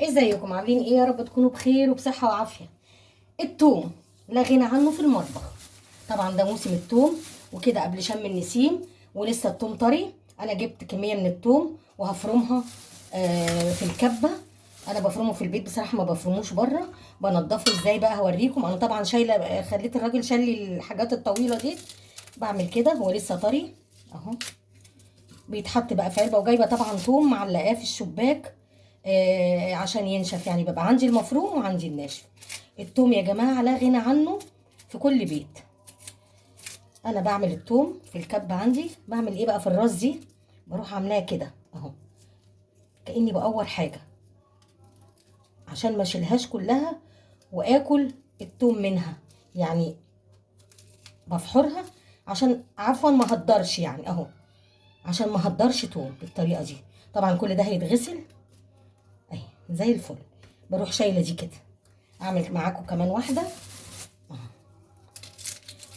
ازيكم عاملين ايه؟ يا رب تكونوا بخير وبصحه وعافيه. التوم لا غنى عنه في المطبخ. طبعا ده موسم التوم وكده قبل شم النسيم ولسه التوم طري. انا جبت كميه من التوم وهفرمها في الكبه. انا بفرمه في البيت بصراحه، ما بفرموش بره. بنضفه ازاي بقى هوريكم. انا طبعا شايله، خليت الراجل شال لي الحاجات الطويله دي. بعمل كده هو لسه طري اهو. بيتحط بقى في علبه، وجايبه طبعا توم معلقاه في الشباك عشان ينشف. يعني ببقى عندي المفروم وعندي الناشف. التوم يا جماعه لا غنى عنه في كل بيت. انا بعمل التوم في الكبه عندي. بعمل ايه بقى في الراس دي؟ بروح عاملاها كده اهو، كاني بقور حاجه عشان ما اشيلهاش كلها واكل التوم منها. يعني بفحرها عشان عفوا ما هدرش، يعني اهو عشان ما هدرش توم بالطريقه دي. طبعا كل ده هيتغسل اهي زي الفل. بروح شايله دي كده. اعمل معاكم كمان واحده.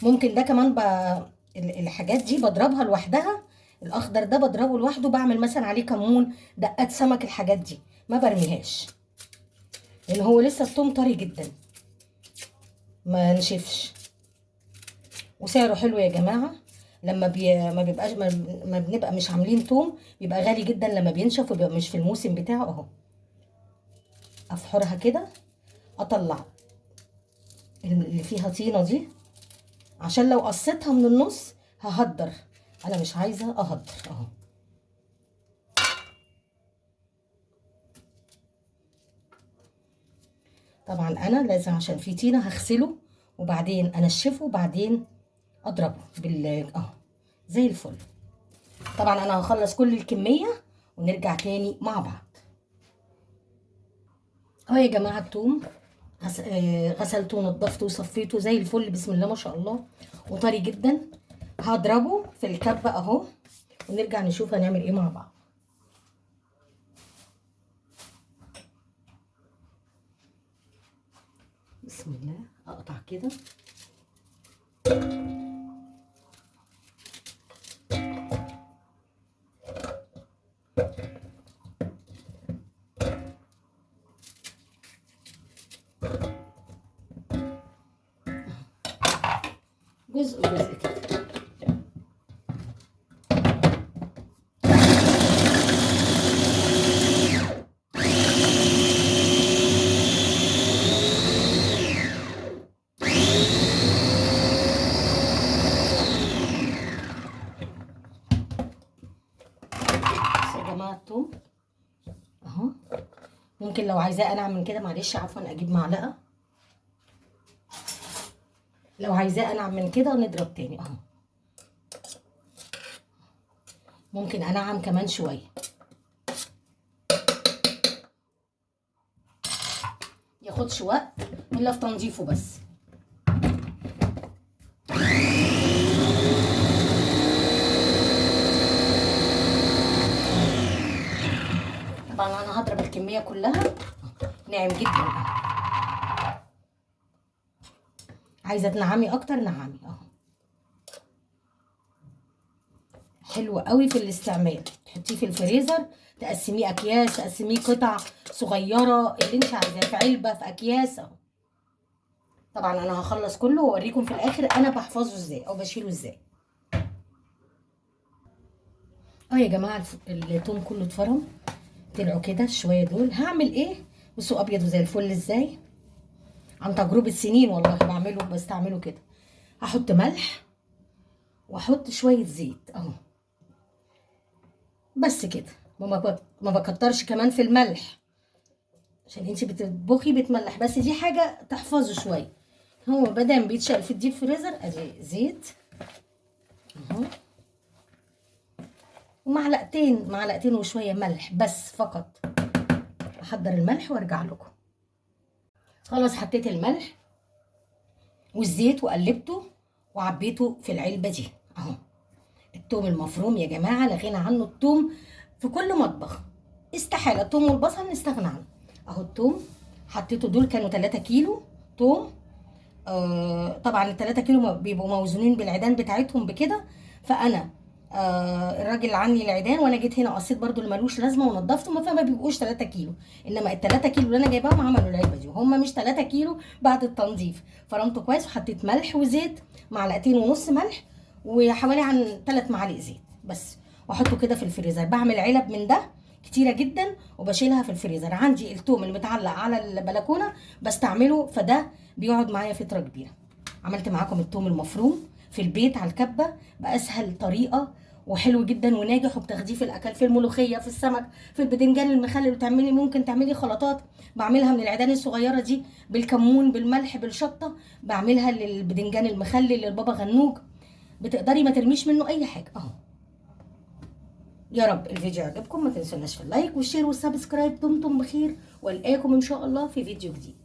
ممكن ده كمان الحاجات دي بضربها لوحدها. الاخضر ده بضربه لوحده، بعمل مثلا عليه كمون، دقات سمك، الحاجات دي ما برميهاش لان هو لسه التوم طري جدا ما نشفش. وسعره حلو يا جماعه. لما ما بيبقاش ما بنبقى مش عاملين توم بيبقى غالي جدا. لما بينشف وبيبقى مش في الموسم بتاعه اهو. افحرها كده، اطلع اللي فيها طينه دي عشان لو قصيتها من النص ههدر. انا مش عايزه اهدر اهو. طبعا انا لازم عشان في طينه هغسله وبعدين انشفه وبعدين اضربه اهو زي الفل. طبعا انا هخلص كل الكميه ونرجع تاني مع بعض. اهو يا جماعه التوم غسلته ونضفته وصفيته زي الفل، بسم الله ما شاء الله، وطري جدا. هضربه في الكبه اهو ونرجع نشوف هنعمل ايه مع بعض. بسم الله. اقطع كده. جزء جزء كده. يا جماعه التوم اهو. ممكن لو عايزاه انعم من كده، معلش عفوا اجيب معلقه. لو عايزاه انعم من كده نضرب تاني اهو. ممكن انعم كمان شويه. ياخدش وقت الا في تنظيفه بس. طبعا انا هضرب الكميه كلها. ناعم جدا. عايزه تنعمي اكتر نعمي اهو. حلو قوي في الاستعمال. تحطيه في الفريزر، تقسميه اكياس، تقسميه قطع صغيره اللي انت عايزاه، في علبه، في اكياس اهو. طبعا انا هخلص كله واوريكم في الاخر انا بحفظه ازاي او بشيله ازاي. اه يا جماعه التوم كله اتفرم. طلعوا كده شويه دول. هعمل ايه؟ بصوا ابيض وزي الفل ازاي. عن تجربه سنين والله بعمله، بستعمله كده. هحط ملح واحط شويه زيت اهو. بس كده. ما بكترش كمان في الملح عشان انتي بتطبخي بتملح، بس دي حاجه تحفظه شويه. هو مادام بيتشال في الديب فريزر. ادي زيت اهو، ومعلقتين معلقتين وشويه ملح بس فقط. احضر الملح وارجع لكم. خلاص حطيت الملح والزيت وقلبته وعبيته في العلبه دي اهو. التوم المفروم يا جماعه لا غنى عنه. التوم في كل مطبخ استحاله. التوم والبصل نستغنى عنه اهو. التوم حطيته، دول كانوا 3 كيلو توم. طبعا ال 3 كيلو بيبقوا موزونين بالعيدان بتاعتهم بكده. فانا الراجل عني العيدان، وانا جيت هنا قصيت برضو اللي ملوش لازمه ونضفته، فما بيبقوش 3 كيلو. انما ال 3 كيلو اللي انا جايباهم عملوا العلبه دي، وهم مش 3 كيلو بعد التنظيف. فرمته كويس وحطيت ملح وزيت، معلقتين ونص ملح، وحوالي عن 3 معالق زيت بس، واحطه كده في الفريزر. بعمل علب من ده كتيره جدا وبشيلها في الفريزر. عندي التوم المتعلق على البلكونه بستعمله، فده بيقعد معايا فتره كبيره. عملت معاكم التوم المفروم في البيت على الكبه باسهل طريقه، وحلو جدا وناجح، وبتاخديه في الاكل، في الملوخيه، في السمك، في البدنجان المخلل، وتعملي ممكن تعملي خلطات. بعملها من العيدان الصغيره دي بالكمون بالملح بالشطه، بعملها للبدنجان المخلل للبابا غنوج. بتقدري ما ترميش منه اي حاجه اهو. يا رب الفيديو يعجبكم، ما تنسوناش في اللايك والشير والسبسكرايب. دمتم بخير، والقاكم ان شاء الله في فيديو جديد.